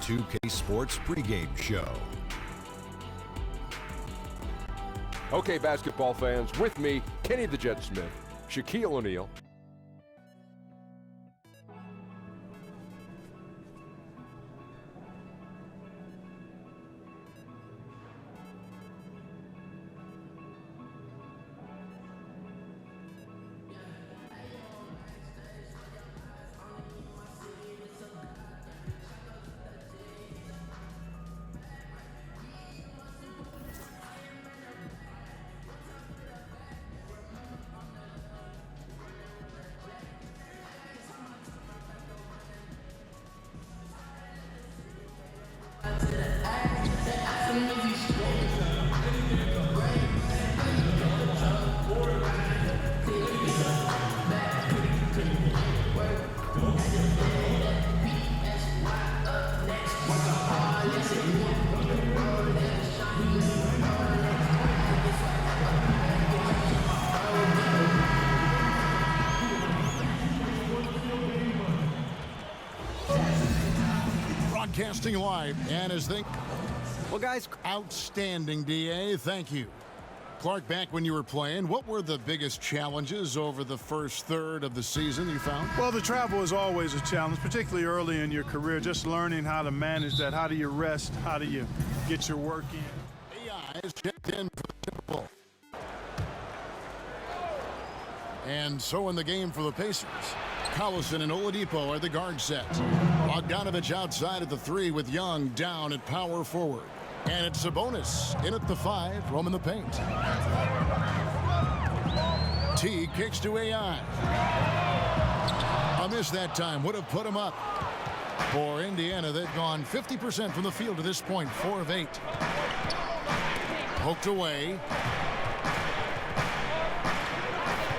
NBA2k Sports pregame show. Okay, basketball fans, with me, Kenny the Jet Smith, Shaquille O'Neal. Broadcasting live, and as they... Well, guys, outstanding, D.A. Thank you. Clark, back when you were playing, what were the biggest challenges over the first third of the season you found? Well, the travel is always a challenge, particularly early in your career, just learning how to manage that. How do you rest? How do you get your work in? AI is checked in for the Super Bowl. And so in the game for the Pacers, Collison and Oladipo are the guard set. Bogdanovich outside at the 3 with Young down at power forward. And it's Sabonis in at the 5, roaming the paint. T kicks to AI. A miss that time would have put him up. For Indiana, they've gone 50% from the field to this point, 4 of 8. Poked away.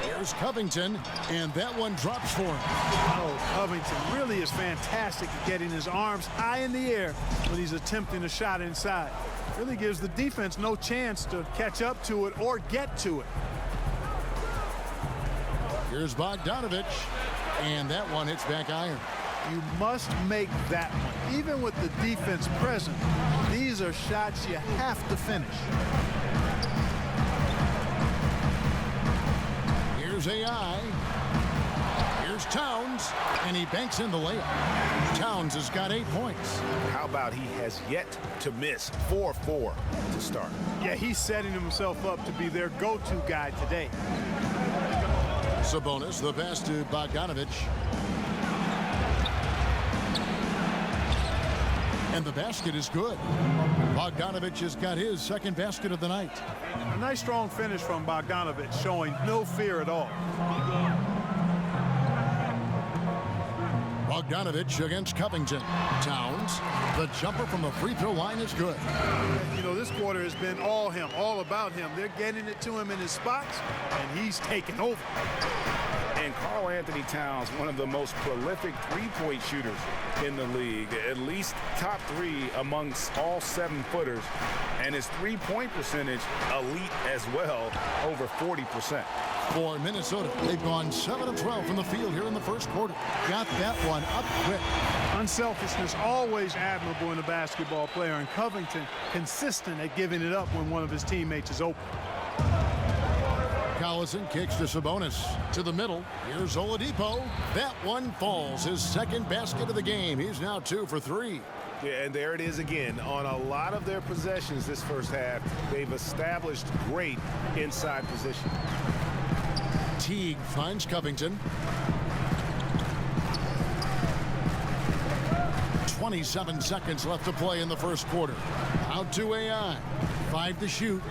Here's Covington, and that one drops for him. Oh, Covington really is fantastic at getting his arms high in the air when he's attempting a shot inside. Really gives the defense no chance to catch up to it or get to it. Here's Bogdanovich, and that one hits back iron. You must make that one. Even with the defense present, these are shots you have to finish. Here's AI. Here's Towns, and he banks in the layup. Towns has got 8 points. How about he has yet to miss 4-4 to start? Yeah, he's setting himself up to be their go-to guy today. Sabonis, the pass to Bogdanovich. And the basket is good. Bogdanovich has got his second basket of the night. A nice strong finish from Bogdanovich, showing no fear at all. Bogdanovich against Covington. Towns, the jumper from the free throw line is good. You know, this quarter has been all him, all about him. They're getting it to him in his spots, and he's taking over. And Karl Anthony Towns, one of the most prolific three-point shooters in the league, at least top 3 amongst all 7-footers, and his three-point percentage elite as well, over 40%. For Minnesota, they've gone 7 of 12 from the field here in the first quarter. Got that one up quick. Unselfishness always admirable in a basketball player, and Covington consistent at giving it up when one of his teammates is open. Collison kicks to Sabonis. To the middle. Here's Oladipo. That one falls. His second basket of the game. He's now 2 for 3. Yeah, and there it is again. On a lot of their possessions this first half, they've established great inside position. Teague finds Covington. 27 seconds left to play in the first quarter. Out to AI. 5 to shoot.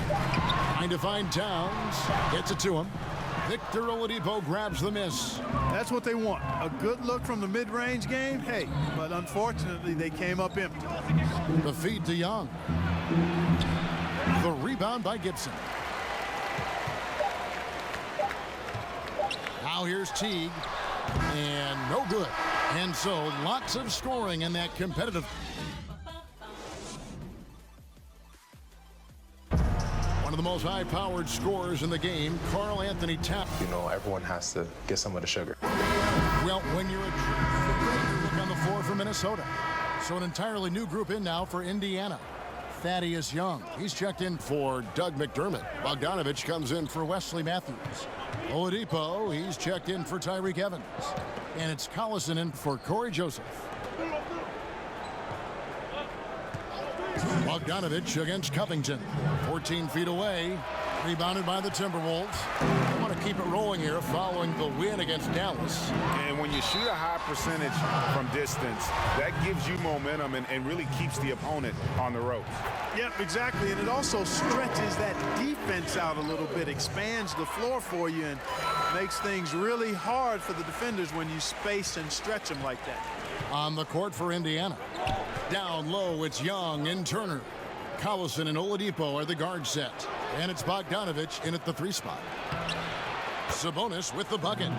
Trying to find Towns. Gets it to him. Victor Oladipo grabs the miss. That's what they want. A good look from the mid-range game. Hey, but unfortunately, they came up empty. The feed to Young. The rebound by Gibson. Now here's Teague. And no good. And so lots of scoring in that competitive. One of the most high-powered scorers in the game, Karl Anthony Towns. You know, everyone has to get some of the sugar. Well, when you're a look on the floor for Minnesota. So an entirely new group in now for Indiana. Thaddeus Young, he's checked in for Doug McDermott. Bogdanovich comes in for Wesley Matthews. Oladipo, he's checked in for Tyreek Evans. And it's Collison in for Corey Joseph. Bogdanovich against Covington. 14 feet away. Rebounded by the Timberwolves. They want to keep it rolling here following the win against Dallas. And when you shoot a high percentage from distance, that gives you momentum and really keeps the opponent on the ropes. Yep, exactly. And it also stretches that defense out a little bit, expands the floor for you, and makes things really hard for the defenders when you space and stretch them like that. On the court for Indiana. Down low, it's Young and Turner. Collison and Oladipo are the guard set. And it's Bogdanovich in at the 3 spot. Sabonis with the bucket.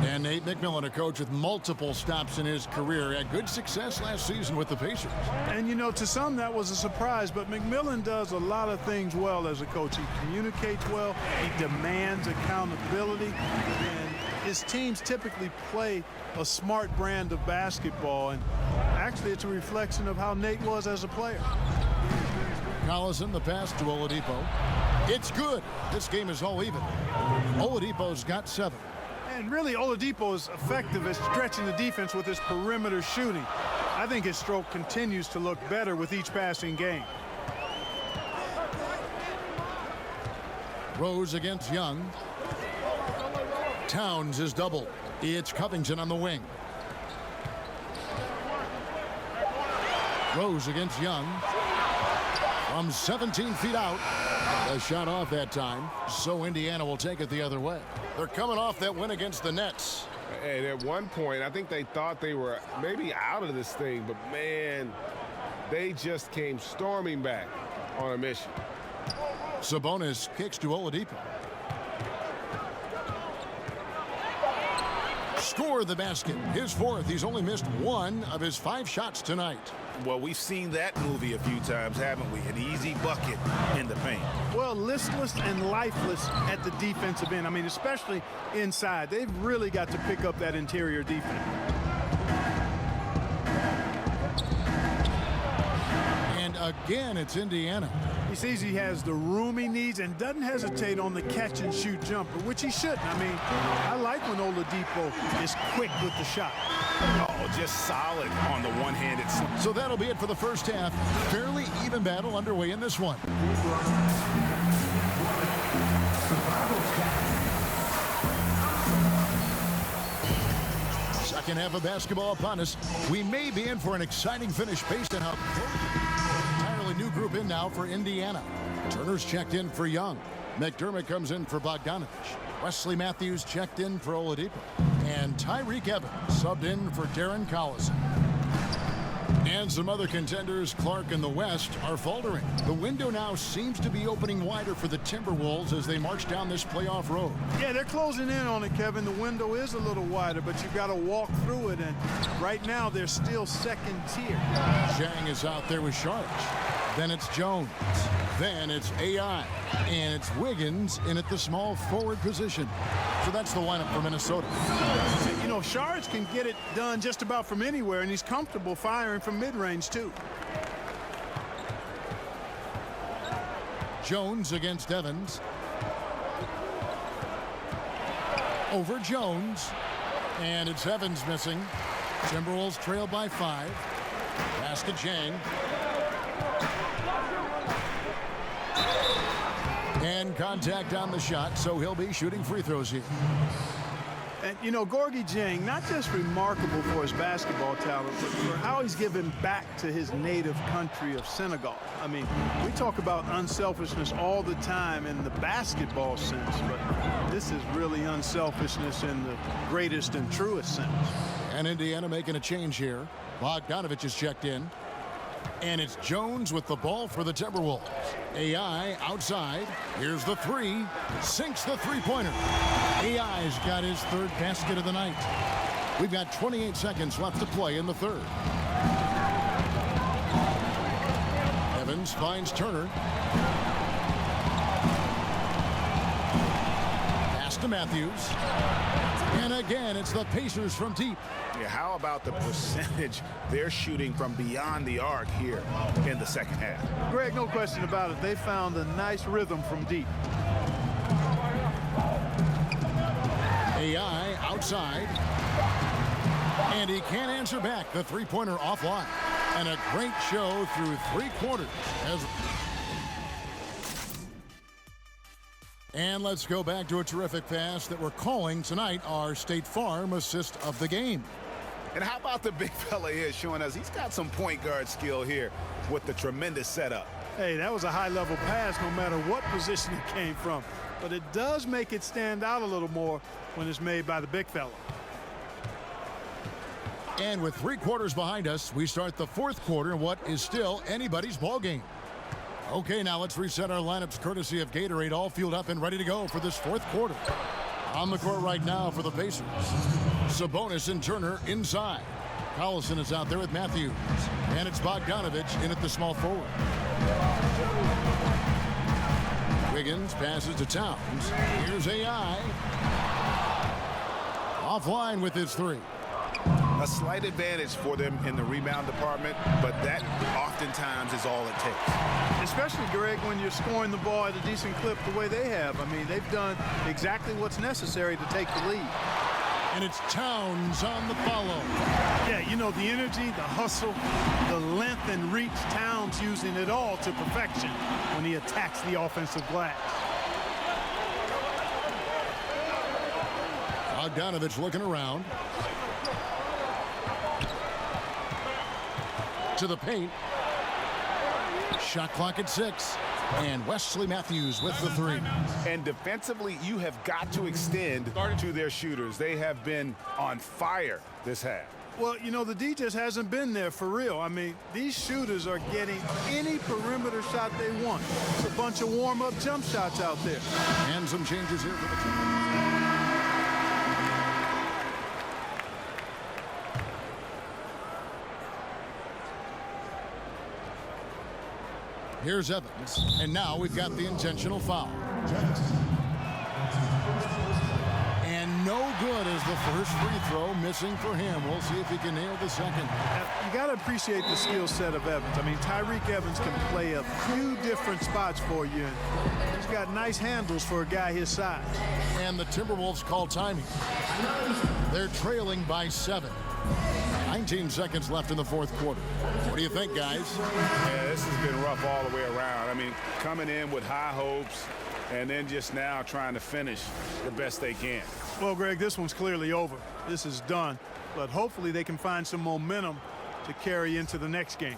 And Nate McMillan, a coach with multiple stops in his career, had good success last season with the Pacers. And, you know, to some that was a surprise, but McMillan does a lot of things well as a coach. He communicates well, he demands accountability, and his teams typically play a smart brand of basketball, and actually it's a reflection of how Nate was as a player. Collison, the pass to Oladipo. It's good. This game is all even. Oladipo's got 7. And really, Oladipo is effective at stretching the defense with his perimeter shooting. I think his stroke continues to look better with each passing game. Rose against Young. Towns is doubled. It's Covington on the wing. Rose against Young. From 17 feet out. A shot off that time, so Indiana will take it the other way. They're coming off that win against the Nets. And at one point, I think they thought they were maybe out of this thing, but man, they just came storming back on a mission. Sabonis kicks to Oladipo. Score the basket. His 4th. He's only missed 1 of his 5 shots tonight. Well, we've seen that movie a few times, haven't we? An easy bucket in the paint. Well, listless and lifeless at the defensive end. I mean, especially inside. They've really got to pick up that interior defense. And again, it's Indiana. He sees he has the room he needs and doesn't hesitate on the catch-and-shoot jumper, which he shouldn't. I mean, I like when Oladipo is quick with the shot. Oh, just solid on the one-handed. So that'll be it for the first half. Fairly even battle underway in this one. Second half of basketball upon us. We may be in for an exciting finish based on how entirely new group in now for Indiana. Turner's checked in for Young. McDermott comes in for Bogdanovich. Wesley Matthews checked in for Oladipo. And Tyreek Evans subbed in for Darren Collison. And some other contenders, Clark and the West, are faltering. The window now seems to be opening wider for the Timberwolves as they march down this playoff road. Yeah, they're closing in on it, Kevin. The window is a little wider, but you've got to walk through it, and right now they're still second tier. Chang is out there with Sharp. Then it's Jones. Then it's AI. And it's Wiggins in at the small forward position. So that's the lineup for Minnesota. You know, Shards can get it done just about from anywhere, and he's comfortable firing from mid-range, too. Jones against Evans. Over Jones. And it's Evans missing. Timberwolves trail by 5. Pass to Chang. And contact on the shot, so he'll be shooting free throws here. And, you know, Gorgui Dieng, not just remarkable for his basketball talent, but for how he's given back to his native country of Senegal. I mean, we talk about unselfishness all the time in the basketball sense, but this is really unselfishness in the greatest and truest sense. And Indiana making a change here. Bogdanovich is checked in. And it's Jones with the ball for the Timberwolves. AI outside. Here's the 3. Sinks the three-pointer. AI's got his 3rd basket of the night. We've got 28 seconds left to play in the 3rd. Evans finds Turner. Pass to Matthews. And again, it's the Pacers from deep. Yeah, how about the percentage they're shooting from beyond the arc here in the second half? Greg, no question about it. They found a nice rhythm from deep. AI outside. And he can't answer back. The three-pointer offline. And a great show through 3 quarters. And let's go back to a terrific pass that we're calling tonight our State Farm assist of the game. And how about the big fella here showing us he's got some point guard skill here with the tremendous setup. Hey, that was a high-level pass no matter what position it came from. But it does make it stand out a little more when it's made by the big fella. And with 3 quarters behind us, we start the 4th quarter in what is still anybody's ball game. Okay, now let's reset our lineups courtesy of Gatorade, all fueled up and ready to go for this 4th quarter. On the court right now for the Pacers. Sabonis and Turner inside. Collison is out there with Matthews. And it's Bogdanovich in at the small forward. Wiggins passes to Towns. Here's AI. Offline with his 3. A slight advantage for them in the rebound department, but that oftentimes is all it takes. Especially, Greg, when you're scoring the ball at a decent clip the way they have. I mean, they've done exactly what's necessary to take the lead. And it's Towns on the follow. Yeah, you know, the energy, the hustle, the length and reach. Towns using it all to perfection when he attacks the offensive glass. Bogdanovich looking around. To the paint. Shot clock at 6. And Wesley Matthews with the 3. And defensively, you have got to extend to their shooters. They have been on fire this half. Well, you know, the D just hasn't been there for real. I mean, these shooters are getting any perimeter shot they want. It's a bunch of warm-up jump shots out there. And some changes here for the team. Here's Evans, and now we've got the intentional foul. And no good as the first free throw missing for him. We'll see if he can nail the second. You got to appreciate the skill set of Evans. I mean, Tyreek Evans can play a few different spots for you. And he's got nice handles for a guy his size. And the Timberwolves call timing. They're trailing by 7. 19 seconds left in the 4th quarter. What do you think, guys? Yeah, this has been rough all the way around. I mean, coming in with high hopes and then just now trying to finish the best they can. Well, Greg, this one's clearly over. This is done. But hopefully they can find some momentum to carry into the next game.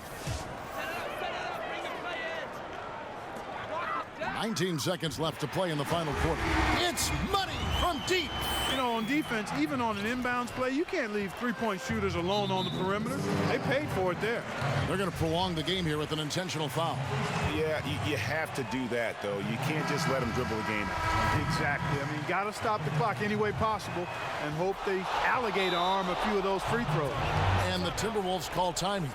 19 seconds left to play in the final quarter. It's money from deep. You know, on defense, even on an inbounds play, you can't leave three-point shooters alone on the perimeter. They paid for it there. They're going to prolong the game here with an intentional foul. Yeah, you have to do that, though. You can't just let them dribble the game out. Exactly. I mean, you got to stop the clock any way possible and hope they alligator arm a few of those free throws. And the Timberwolves call timing.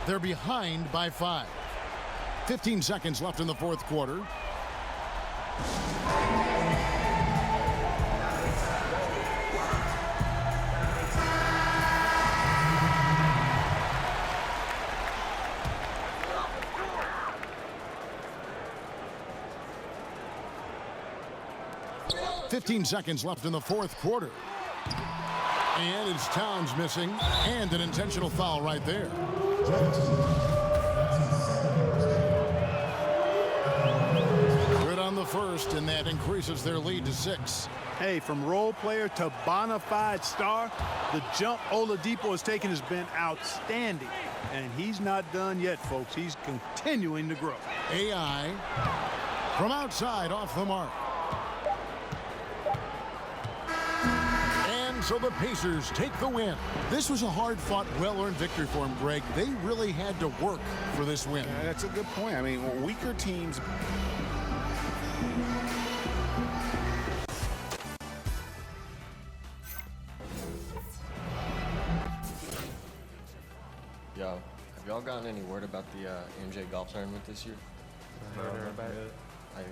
They're behind by 5. 15 seconds left in the 4th quarter. Fifteen seconds left in the 4th quarter. And it's Towns missing, and an intentional foul right there. Good on the first, and that increases their lead to 6. Hey, from role player to bona fide star, the jump Oladipo has taken has been outstanding. And he's not done yet, folks. He's continuing to grow. AI from outside off the mark. So the Pacers take the win. This was a hard-fought, well-earned victory for them, Greg. They really had to work for this win. Yeah, that's a good point. I mean, weaker teams. Yo, have y'all gotten any word about the MJ golf tournament this year? I heard about it. I